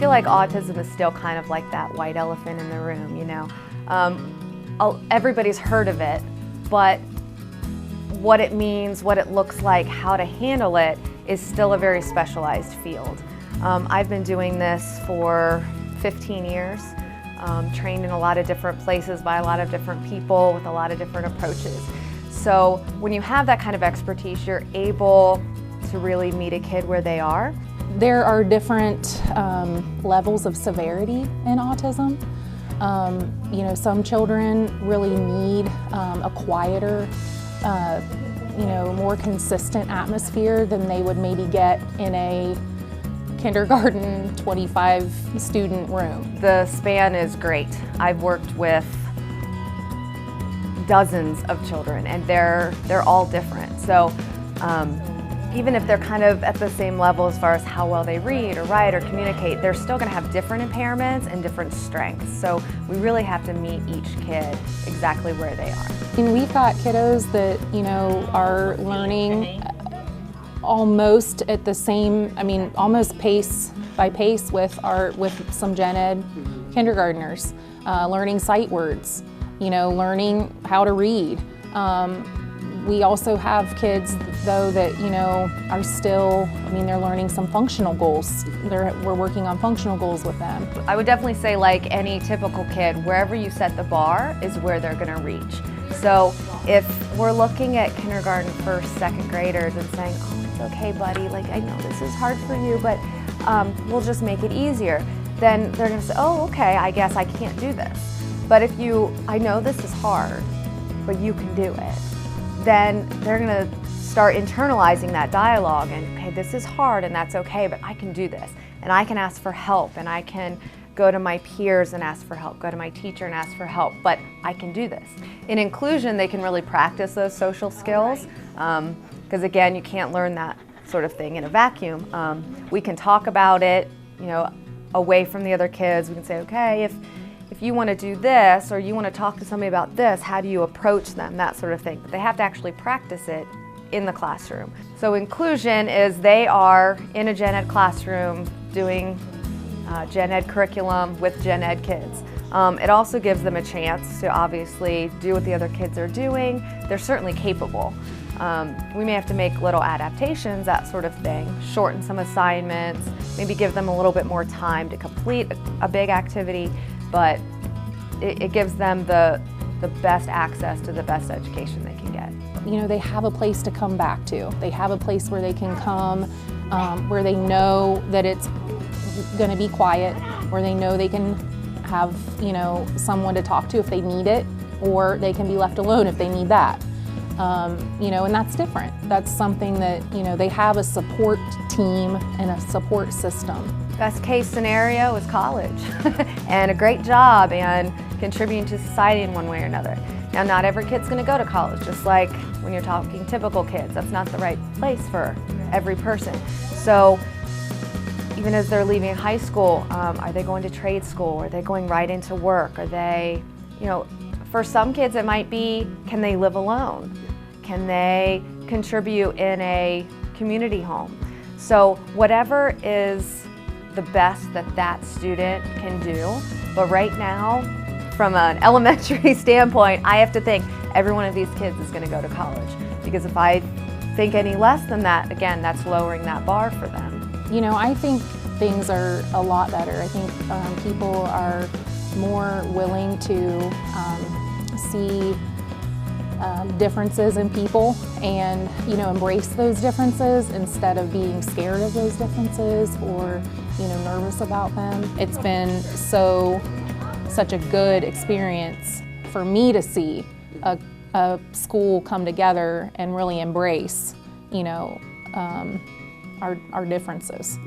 feel like autism is still kind of like that white elephant in the room, you know. Everybody's heard of it, but what it means, what it looks like, how to handle it is still a very specialized field. I've been doing this for 15 years, trained in a lot of different places by a lot of different people with a lot of different approaches. So when you have that kind of expertise, you're able to really meet a kid where they are. There are different levels of severity in autism. You know, some children really need a quieter, you know, more consistent atmosphere than they would maybe get in a kindergarten 25 student room. The span is great. I've worked with dozens of children and they're all different. So even if they're kind of at the same level as far as how well they read or write or communicate, they're still going to have different impairments and different strengths. So we really have to meet each kid exactly where they are. And we've got kiddos that, you know, are learning almost at the same, I mean, almost pace by pace with some gen ed kindergartners, learning sight words, you know, learning how to read. We also have kids, though, that, you know, are still, I mean, they're learning some functional goals. We're working on functional goals with them. I would definitely say, like any typical kid, wherever you set the bar is where they're going to reach. So if we're looking at kindergarten, first, second graders and saying, oh, it's okay, buddy, like, I know this is hard for you, but we'll just make it easier, then they're going to say, oh, okay, I guess I can't do this. But if I know this is hard, but you can do it, then they're going to start internalizing that dialogue and, okay, this is hard and that's okay, but I can do this. And I can ask for help and I can go to my peers and ask for help, go to my teacher and ask for help, but I can do this. In inclusion, they can really practice those social skills because, again, you can't learn that sort of thing in a vacuum. We can talk about it, you know, away from the other kids. We can say, okay, if you want to do this or you want to talk to somebody about this, how do you approach them, that sort of thing. But they have to actually practice it in the classroom. So inclusion is they are in a gen ed classroom doing gen ed curriculum with gen ed kids. It also gives them a chance to obviously do what the other kids are doing. They're certainly capable. We may have to make little adaptations, that sort of thing, shorten some assignments, maybe give them a little bit more time to complete a big activity, but it gives them the best access to the best education they can get. You know, they have a place to come back to. They have a place where they can come, where they know that it's going to be quiet, where they know they can have, you know, someone to talk to if they need it, or they can be left alone if they need that. You know, and that's different. That's something that, you know, they have a support team and a support system. Best case scenario is college and a great job and contributing to society in one way or another. Now, not every kid's going to go to college, just like when you're talking typical kids. That's not the right place for every person. So even as they're leaving high school, are they going to trade school? Are they going right into work? Are they, you know, for some kids it might be, can they live alone? Can they contribute in a community home? So whatever is the best that that student can do. But right now, from an elementary standpoint, I have to think every one of these kids is going to go to college. Because if I think any less than that, again, that's lowering that bar for them. You know, I think things are a lot better. I think people are more willing to see differences in people and, you know, embrace those differences instead of being scared of those differences or, you know, nervous about them. It's been such a good experience for me to see a school come together and really embrace, you know, our differences.